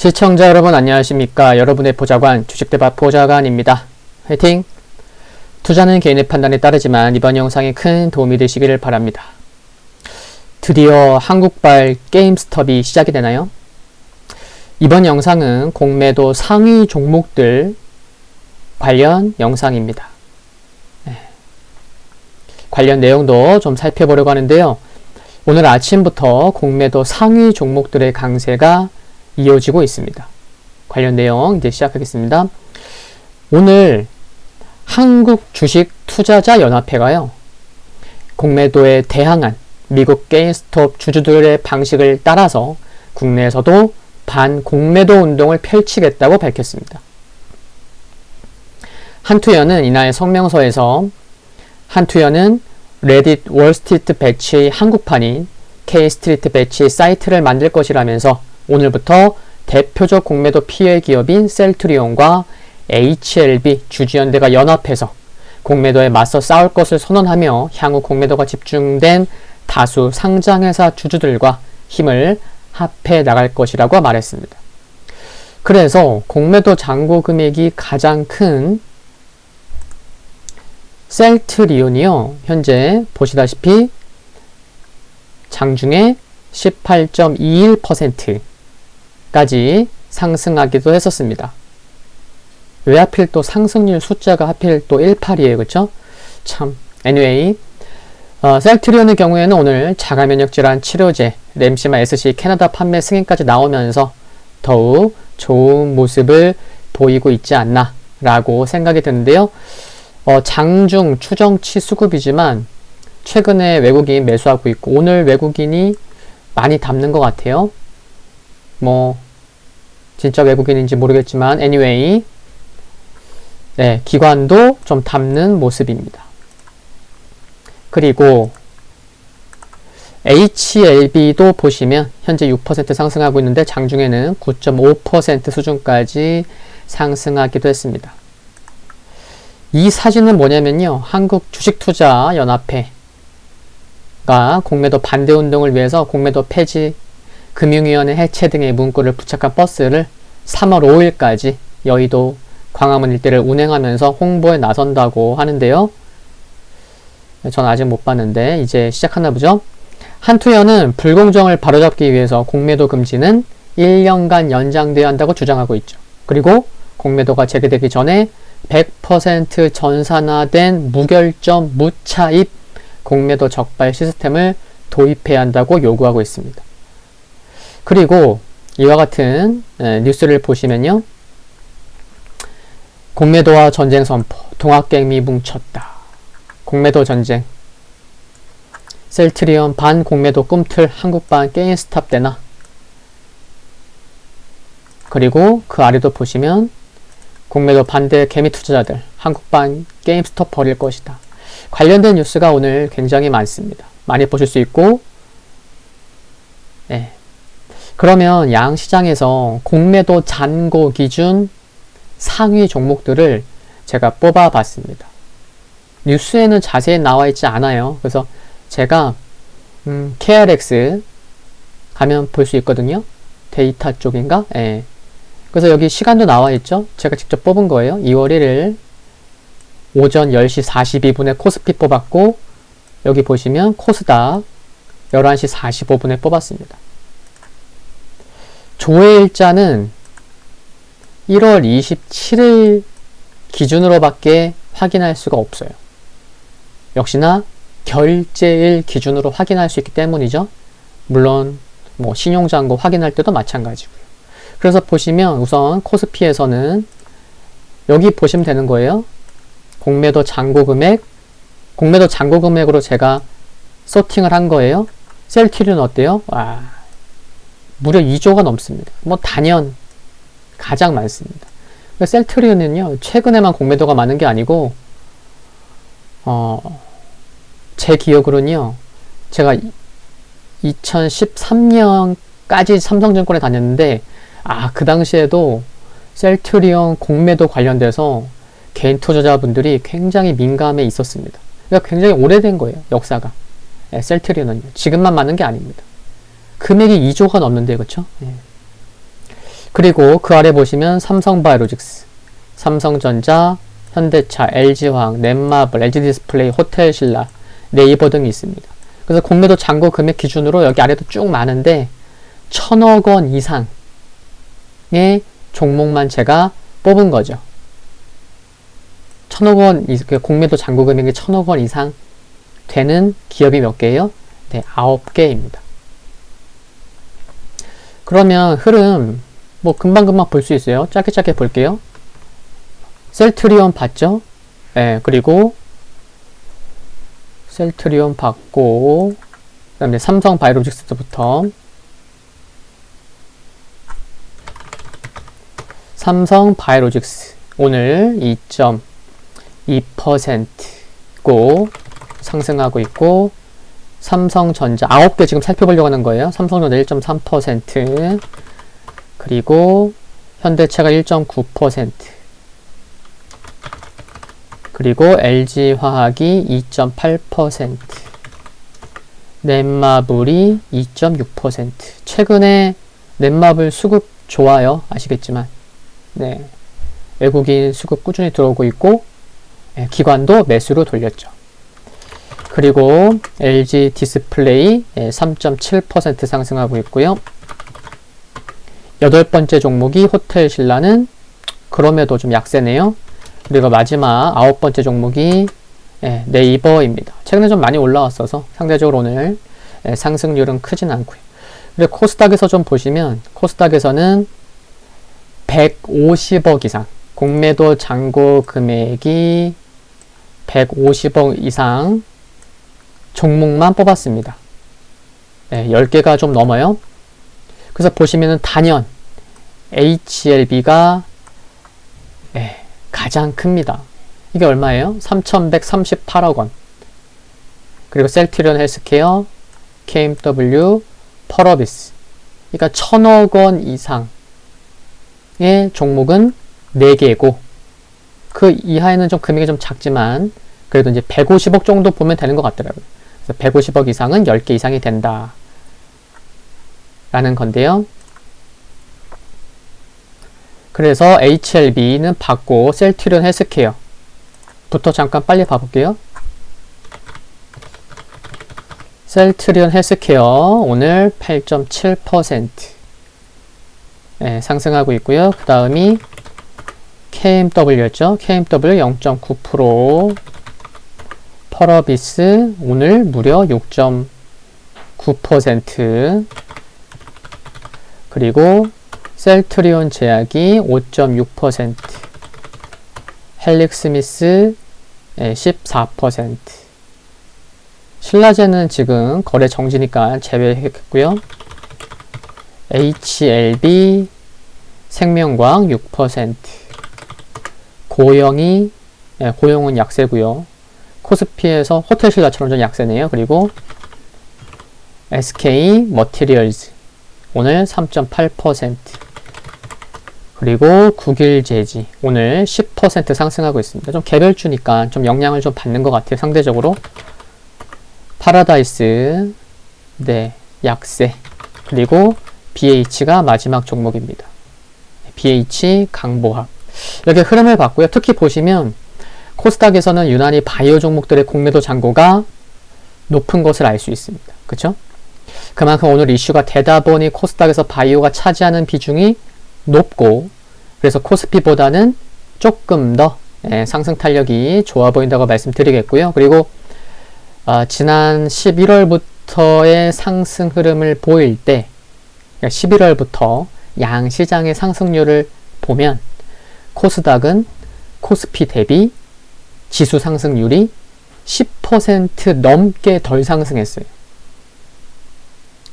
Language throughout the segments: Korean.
시청자 여러분 안녕하십니까. 여러분의 보좌관 주식대박 보좌관입니다. 화이팅! 투자는 개인의 판단에 따르지만 이번 영상이 큰 도움이 되시기를 바랍니다. 드디어 한국발 게임스톱이 시작이 되나요? 이번 영상은 공매도 상위 종목들 관련 영상입니다. 관련 내용도 좀 살펴보려고 하는데요. 오늘 아침부터 공매도 상위 종목들의 강세가 이어지고 있습니다. 관련 내용 이제 시작하겠습니다. 오늘 한국주식투자자연합회가요, 공매도에 대항한 미국 게임스톱 주주들의 방식을 따라서 국내에서도 반공매도 운동을 펼치겠다고 밝혔습니다. 한투연은 이날 성명서에서 한투연은 레딧 월스트리트 배치의 한국판인 K스트리트 배치 사이트를 만들 것이라면서 오늘부터 대표적 공매도 피해 기업인 셀트리온과 HLB 주주연대가 연합해서 공매도에 맞서 싸울 것을 선언하며 향후 공매도가 집중된 다수 상장회사 주주들과 힘을 합해 나갈 것이라고 말했습니다. 그래서 공매도 잔고 금액이 가장 큰 셀트리온이요, 현재 보시다시피 장중에 18.21%까지 상승하기도 했었습니다. 왜 하필 또 상승률 숫자가 하필 또 18이에요, 그쵸? 참, anyway, 셀트리온의 경우에는 오늘 자가면역질환 치료제 램시마 SC 캐나다 판매 승인까지 나오면서 더욱 좋은 모습을 보이고 있지 않나 라고 생각이 드는데요. 장중 추정치 수급이지만 최근에 외국인 매수하고 있고 오늘 외국인이 많이 담는 것 같아요. 뭐 진짜 외국인인지 모르겠지만 anyway, 네, 기관도 좀 담는 모습입니다. 그리고 HLB도 보시면 현재 6% 상승하고 있는데 장중에는 9.5% 수준까지 상승하기도 했습니다. 이 사진은 뭐냐면요, 한국주식투자연합회가 공매도 반대 운동을 위해서 공매도 폐지, 금융위원회 해체 등의 문구를 부착한 버스를 3월 5일까지 여의도 광화문 일대를 운행하면서 홍보에 나선다고 하는데요. 전 아직 못 봤는데 이제 시작하나 보죠. 한투연은 불공정을 바로잡기 위해서 공매도 금지는 1년간 연장돼야 한다고 주장하고 있죠. 그리고 공매도가 재개되기 전에 100% 전산화된 무결점 무차입 공매도 적발 시스템을 도입해야 한다고 요구하고 있습니다. 그리고 이와 같은 뉴스를 보시면요, 공매도와 전쟁 선포, 동학개미 뭉쳤다, 공매도 전쟁, 셀트리온 반 공매도 꿈틀 한국반 게임스톱 되나. 그리고 그 아래도 보시면 공매도 반대 개미 투자자들 한국반 게임스톱 버릴 것이다. 관련된 뉴스가 오늘 굉장히 많습니다. 많이 보실 수 있고, 네. 그러면 양 시장에서 공매도 잔고 기준 상위 종목들을 제가 뽑아 봤습니다. 뉴스에는 자세히 나와 있지 않아요. 그래서 제가 KRX 가면 볼 수 있거든요. 데이터 쪽인가? 예. 그래서 여기 시간도 나와 있죠. 제가 직접 뽑은 거예요. 2월 1일 오전 10시 42분에 코스피 뽑았고, 여기 보시면 코스닥 11시 45분에 뽑았습니다. 조회일자는 1월 27일 기준으로밖에 확인할 수가 없어요. 역시나 결제일 기준으로 확인할 수 있기 때문이죠. 물론 뭐 신용잔고 확인할 때도 마찬가지고요. 그래서 보시면 우선 코스피에서는 여기 보시면 되는 거예요. 공매도 잔고 금액, 공매도 잔고 금액으로 제가 소팅을 한 거예요. 셀트리온 어때요? 와, 무려 2조가 넘습니다. 뭐 단연 가장 많습니다. 셀트리온은요, 최근에만 공매도가 많은 게 아니고, 제 기억으로는요, 제가 2013년까지 삼성증권에 다녔는데, 그 당시에도 셀트리온 공매도 관련돼서 개인 투자자분들이 굉장히 민감해 있었습니다. 그러니까 굉장히 오래된 거예요, 역사가. 셀트리온은요. 지금만 많은 게 아닙니다. 금액이 2조가 넘는데, 그쵸? 그리고 그 아래 보시면 삼성바이오로직스, 삼성전자, 현대차, LG화학, 넷마블, LG디스플레이, 호텔신라, 네이버 등이 있습니다. 그래서 공매도 잔고 금액 기준으로 여기 아래도 쭉 많은데 1,000억 원 이상의 종목만 제가 뽑은 거죠. 1,000억 원, 공매도 잔고 금액이 1,000억 원 이상 되는 기업이 몇 개예요? 네, 9개입니다. 그러면 흐름 뭐 금방금방 볼 수 있어요. 짧게 볼게요. 셀트리온 봤죠? 네, 그리고 셀트리온 봤고, 그 다음에 삼성바이오로직스부터 삼성바이오로직스 오늘 2.2%고 상승하고 있고, 삼성전자 9개 지금 살펴보려고 하는 거예요. 삼성전자 1.3%, 그리고 현대차가 1.9%, 그리고 LG화학이 2.8%, 넷마블이 2.6%. 최근에 넷마블 수급 좋아요. 아시겠지만 네, 외국인 수급 꾸준히 들어오고 있고, 기관도 매수로 돌렸죠. 그리고 LG 디스플레이 3.7% 상승하고 있고요. 8번째 종목이 호텔신라는 그럼에도 좀 약세네요. 그리고 마지막 9번째 종목이 네이버입니다. 최근에 좀 많이 올라왔어서 상대적으로 오늘 상승률은 크진 않고요. 그리고 코스닥에서 좀 보시면, 코스닥에서는 150억 이상, 공매도 잔고 금액이 150억 이상 종목만 뽑았습니다. 10개가 좀 넘어요. 그래서 보시면은 단연 HLB가 가장 큽니다. 이게 얼마예요? 3,138억 원. 그리고 셀트리온 헬스케어, KMW, 펄어비스. 그러니까 1,000억 원 이상의 종목은 4개고, 그 이하에는 좀 금액이 좀 작지만 그래도 이제 150억 정도 보면 되는 것 같더라고요. 그래서 150억 이상은 10개 이상이 된다 라는 건데요. 그래서 HLB는 받고, 셀트리온 헬스케어부터 잠깐 빨리 봐볼게요. 셀트리온 헬스케어 오늘 8.7% 상승하고 있고요. 그 다음이 KMW였죠. KMW 0.9%, 펄어비스 오늘 무려 6.9%, 그리고 셀트리온 제약이 5.6%, 헬릭스미스 14%, 신라제는 지금 거래 정지니까 제외했고요. HLB, 생명과학 6%, 고영이, 고영은 약세고요. 코스피에서 호텔신라처럼 좀 약세네요. 그리고 SK 머티리얼즈 오늘 3.8%, 그리고 국일제지 오늘 10% 상승하고 있습니다. 좀 개별주니까 좀 영향을 좀 받는 것 같아요. 상대적으로. 파라다이스 약세. 그리고 BH가 마지막 종목입니다. BH 강보합. 이렇게 흐름을 봤고요. 특히 보시면 코스닥에서는 유난히 바이오 종목들의 공매도 잔고가 높은 것을 알 수 있습니다. 그렇죠? 그만큼 오늘 이슈가 되다 보니 코스닥에서 바이오가 차지하는 비중이 높고, 그래서 코스피보다는 조금 더 상승 탄력이 좋아 보인다고 말씀드리겠고요. 그리고 지난 11월부터의 상승 흐름을 보일 때, 11월부터 양시장의 상승률을 보면 코스닥은 코스피 대비 지수 상승률이 10% 넘게 덜 상승했어요.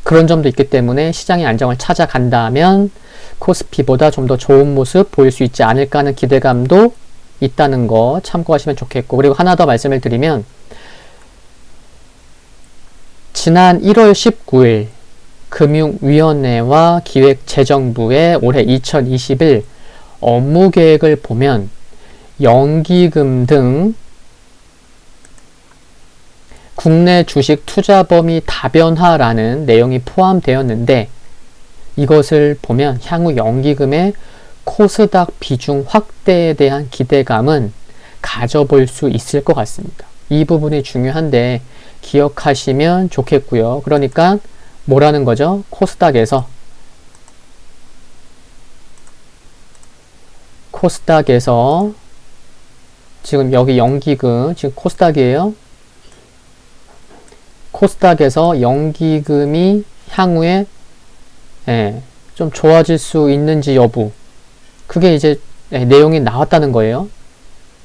그런 점도 있기 때문에 시장의 안정을 찾아간다면 코스피보다 좀 더 좋은 모습 보일 수 있지 않을까 하는 기대감도 있다는 거 참고하시면 좋겠고, 그리고 하나 더 말씀을 드리면, 지난 1월 19일 금융위원회와 기획재정부의 올해 2021 업무계획을 보면 연기금 등 국내 주식 투자 범위 다변화라는 내용이 포함되었는데, 이것을 보면 향후 연기금의 코스닥 비중 확대에 대한 기대감은 가져볼 수 있을 것 같습니다. 이 부분이 중요한데 기억하시면 좋겠고요. 그러니까 뭐라는 거죠? 코스닥에서 지금 여기 연기금, 지금 코스닥이에요. 코스닥에서 연기금이 향후에 좀 좋아질 수 있는지 여부, 그게 이제 내용이 나왔다는 거예요.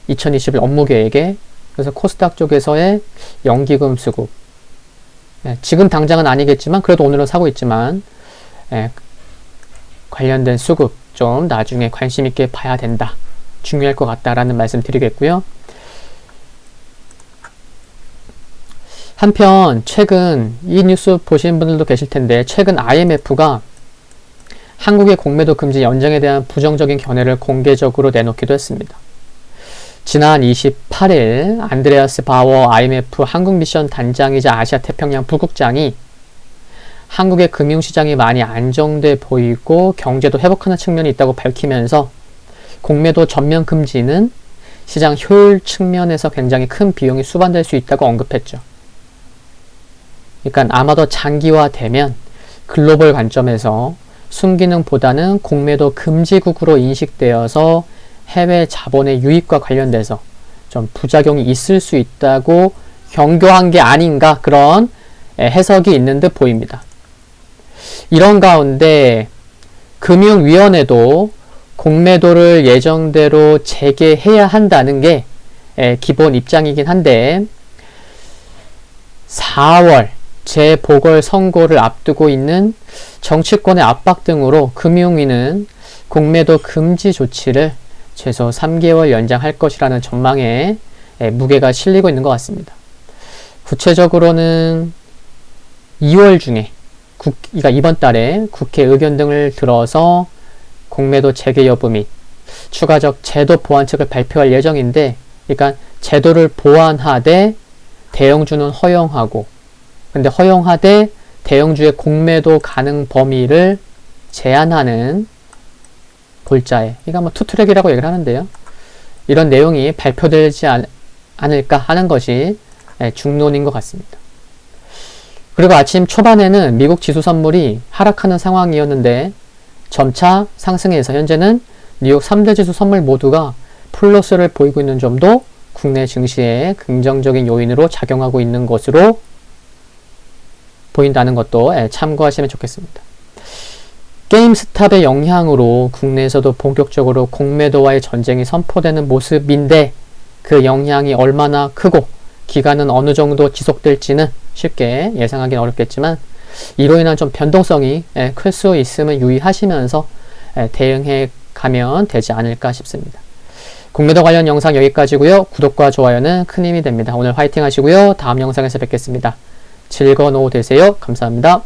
2021 업무계획에. 그래서 코스닥 쪽에서의 연기금 수급, 지금 당장은 아니겠지만 그래도 오늘은 사고 있지만 관련된 수급 좀 나중에 관심 있게 봐야 된다, 중요할 것 같다라는 말씀 드리겠고요. 한편 최근 이 뉴스 보신 분들도 계실 텐데, 최근 IMF가 한국의 공매도 금지 연장에 대한 부정적인 견해를 공개적으로 내놓기도 했습니다. 지난 28일 안드레아스 바워 IMF 한국미션 단장이자 아시아태평양 부국장이 한국의 금융시장이 많이 안정돼 보이고 경제도 회복하는 측면이 있다고 밝히면서 공매도 전면 금지는 시장 효율 측면에서 굉장히 큰 비용이 수반될 수 있다고 언급했죠. 그러니까 아마도 장기화되면 글로벌 관점에서 순기능보다는 공매도 금지국으로 인식되어서 해외 자본의 유입과 관련돼서 좀 부작용이 있을 수 있다고 경고한 게 아닌가, 그런 해석이 있는 듯 보입니다. 이런 가운데 금융위원회도 공매도를 예정대로 재개해야 한다는 게 기본 입장이긴 한데, 4월 재보궐선거를 앞두고 있는 정치권의 압박 등으로 금융위는 공매도 금지 조치를 최소 3개월 연장할 것이라는 전망에 무게가 실리고 있는 것 같습니다. 구체적으로는 2월 중에 그러니까 이번 달에 국회 의견 등을 들어서 공매도 재개 여부 및 추가적 제도 보완책을 발표할 예정인데, 그러니까 제도를 보완하되 대형주는 허용하고, 근데 허용하되 대형주의 공매도 가능 범위를 제한하는 골자에, 그러니까 뭐 투트랙이라고 얘기를 하는데요. 이런 내용이 발표되지 않을까 하는 것이 중론인 것 같습니다. 그리고 아침 초반에는 미국 지수 선물이 하락하는 상황이었는데 점차 상승해서 현재는 뉴욕 3대 지수 선물 모두가 플러스를 보이고 있는 점도 국내 증시에 긍정적인 요인으로 작용하고 있는 것으로 보인다는 것도 참고하시면 좋겠습니다. 게임스탑의 영향으로 국내에서도 본격적으로 공매도와의 전쟁이 선포되는 모습인데, 그 영향이 얼마나 크고 기간은 어느 정도 지속될지는 쉽게 예상하기는 어렵겠지만 이로 인한 좀 변동성이 클 수 있음을 유의하시면서 대응해 가면 되지 않을까 싶습니다. 공매도 관련 영상 여기까지고요. 구독과 좋아요는 큰 힘이 됩니다. 오늘 화이팅 하시고요. 다음 영상에서 뵙겠습니다. 즐거운 오후 되세요. 감사합니다.